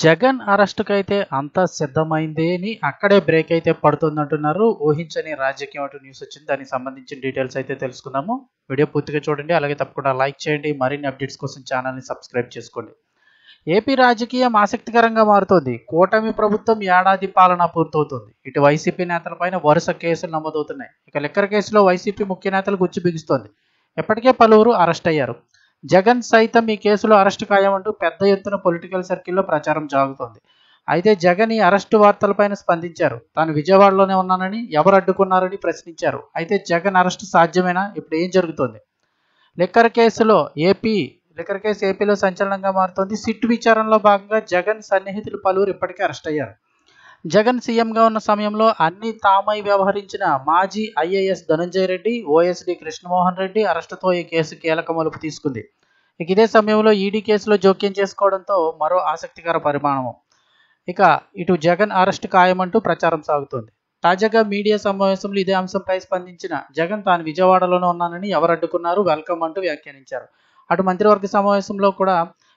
జగన్ అరెస్ట్‌కైతే అంతా సిద్ధమైంది అని అక్కడే బ్రేక్ అయితే పడుతుందంటున్నారు. ఊహించని రాజకీయం అంటూ న్యూస్ వచ్చింది. దానికి సంబంధించిన డీటెయిల్స్ అయితే తెలుసుకుందాము. వీడియో పూర్తిగా చూడండి. అలాగే తప్పకుండా లైక్ చేయండి. మరిన్ని అప్డేట్స్ కోసం ఛానల్‌ని సబ్స్క్రైబ్ చేసుకోండి. ఏపీ రాజకీయం ఆసక్తికరంగా మారుతోంది. కూటమి ప్రభుత్వం ఏడాది పాలన పూర్తవుతోంది. ఇటు వైసీపీ నేతలపైన వరుస కేసులు నమోదవుతున్నాయి. ఇక లిక్కర్ కేసులో వైసీపీ ముఖ్య నేతలు గుచ్చి బిగుస్తోంది. ఇప్పటికే పలువురు అరెస్ట్ అయ్యారు. జగన్ సైతం ఈ కేసులో అరెస్టు ఖాయమంటూ పెద్ద ఎత్తున పొలిటికల్ సర్కిల్లో ప్రచారం సాగుతోంది. అయితే జగన్ ఈ అరెస్టు వార్తలపైన స్పందించారు. తాను విజయవాడలోనే ఉన్నానని, ఎవరు అడ్డుకున్నారని ప్రశ్నించారు. అయితే జగన్ అరెస్టు సాధ్యమేనా? ఇప్పుడు ఏం జరుగుతోంది? లిక్కర్ కేసులో లిక్కర్ కేసు ఏపీలో సంచలనంగా మారుతోంది. సిట్ విచారణలో భాగంగా జగన్ సన్నిహితులు పలువురు ఇప్పటికే అరెస్ట్ అయ్యారు. జగన్ సీఎంగా ఉన్న సమయంలో అన్ని తామై వ్యవహరించిన మాజీ ఐఏఎస్ ధనంజయ రెడ్డి, ఓఎస్డీ కృష్ణమోహన్ రెడ్డి అరెస్టుతో ఈ కేసు కీలక మలుపు తీసుకుంది. ఇక ఇదే సమయంలో ఈడీ కేసులో జోక్యం చేసుకోవడంతో మరో ఆసక్తికర పరిమాణం. ఇక ఇటు జగన్ అరెస్టు ఖాయమంటూ ప్రచారం సాగుతోంది. తాజాగా మీడియా సమావేశంలో ఇదే అంశంపై స్పందించిన జగన్ తాను విజయవాడలోనే ఉన్నానని, ఎవరు అడ్డుకున్నారు, వెల్కమ్ అంటూ వ్యాఖ్యానించారు. అటు మంత్రివర్గ సమావేశంలో కూడా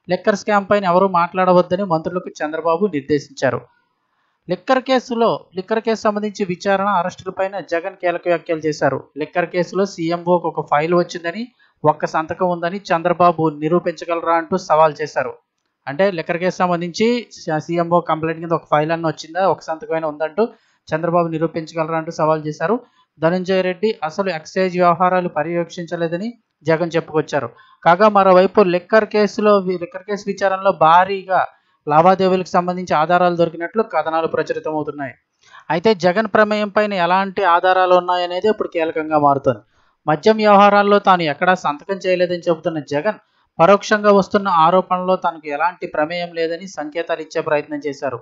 లిక్కర్ స్కామ్ పైన ఎవరూ మాట్లాడవద్దని మంత్రులకు చంద్రబాబు నిర్దేశించారు. లిక్కర్ కేసు సంబంధించి విచారణ, అరెస్టులపైన జగన్ కీలక వ్యాఖ్యలు చేశారు. లిక్కర్ కేసులో సీఎంఓకి ఒక ఫైల్ వచ్చిందని, ఒక్క సంతకం ఉందని చంద్రబాబు నిరూపించగలరా అంటూ సవాల్ చేశారు. అంటే లిక్కర్ కేసు సంబంధించి సీఎంఓ కంప్లైంట్ కింద ఒక ఫైల్ అన్న వచ్చిందా, ఒక సంతకమైన ఉందంటూ చంద్రబాబు నిరూపించగలరా అంటూ సవాల్ చేశారు. ధనంజయ రెడ్డి అసలు ఎక్సైజ్ వ్యవహారాలు పర్యవేక్షించలేదని జగన్ చెప్పుకొచ్చారు. కాగా మరోవైపు లిక్కర్ కేసు విచారణలో భారీగా లావాదేవీలకు సంబంధించి ఆధారాలు దొరికినట్లు కథనాలు ప్రచురితమవుతున్నాయి. అయితే జగన్ ప్రమేయం పైన ఎలాంటి ఆధారాలు ఉన్నాయనేది ఇప్పుడు కీలకంగా మారుతోంది. మద్యం వ్యవహారాల్లో తాను ఎక్కడా సంతకం చేయలేదని చెబుతున్న జగన్ పరోక్షంగా వస్తున్న ఆరోపణలో తనకు ఎలాంటి ప్రమేయం లేదని సంకేతాలు ఇచ్చే ప్రయత్నం చేశారు.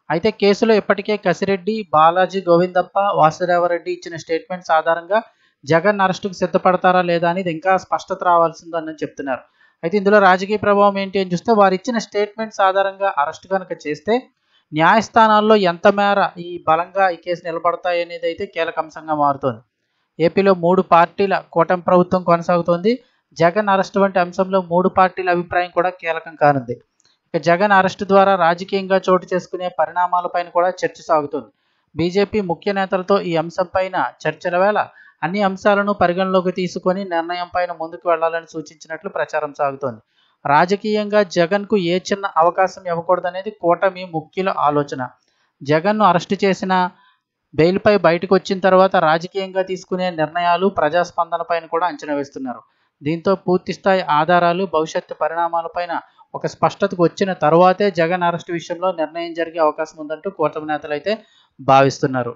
అయితే కేసులో ఇప్పటికే కసిరెడ్డి, బాలాజీ గోవిందప్ప, వాసుదేవరెడ్డి ఇచ్చిన స్టేట్మెంట్స్ ఆధారంగా జగన్ అరెస్టుకు సిద్ధపడతారా లేదా అనేది ఇంకా స్పష్టత రావాల్సిందని చెప్తున్నారు. అయితే ఇందులో రాజకీయ ప్రభావం ఏంటి అని చూస్తే, వారు ఇచ్చిన స్టేట్మెంట్స్ ఆధారంగా అరెస్ట్ కనుక చేస్తే న్యాయస్థానాల్లో ఎంత మేర బలంగా ఈ కేసు నిలబడతాయి అనేది అయితే కీలక అంశంగా మారుతోంది. ఏపీలో 3 పార్టీల కూటమి ప్రభుత్వం కొనసాగుతోంది. జగన్ అరెస్ట్ వంటి అంశంలో 3 పార్టీల అభిప్రాయం కూడా కీలకం కానుంది. ఇక జగన్ అరెస్టు ద్వారా రాజకీయంగా చోటు చేసుకునే పరిణామాలపైన కూడా చర్చ సాగుతుంది. బీజేపీ ముఖ్య నేతలతో ఈ అంశంపైన చర్చల వేళ అన్ని అంశాలను పరిగణలోకి తీసుకొని నిర్ణయం పైన ముందుకు వెళ్లాలని సూచించినట్లు ప్రచారం సాగుతోంది. రాజకీయంగా జగన్కు ఏ చిన్న అవకాశం ఇవ్వకూడదనేది కూటమి ముఖ్యుల ఆలోచన. జగన్ను అరెస్టు చేసిన, బెయిల్పై బయటకు వచ్చిన తర్వాత రాజకీయంగా తీసుకునే నిర్ణయాలు, ప్రజాస్పందన పైన కూడా అంచనా వేస్తున్నారు. దీంతో పూర్తిస్థాయి ఆధారాలు, భవిష్యత్తు పరిణామాలపైన ఒక స్పష్టతకు వచ్చిన తరువాతే జగన్ అరెస్టు విషయంలో నిర్ణయం జరిగే అవకాశం ఉందంటూ కూటమి నేతలు అయితే భావిస్తున్నారు.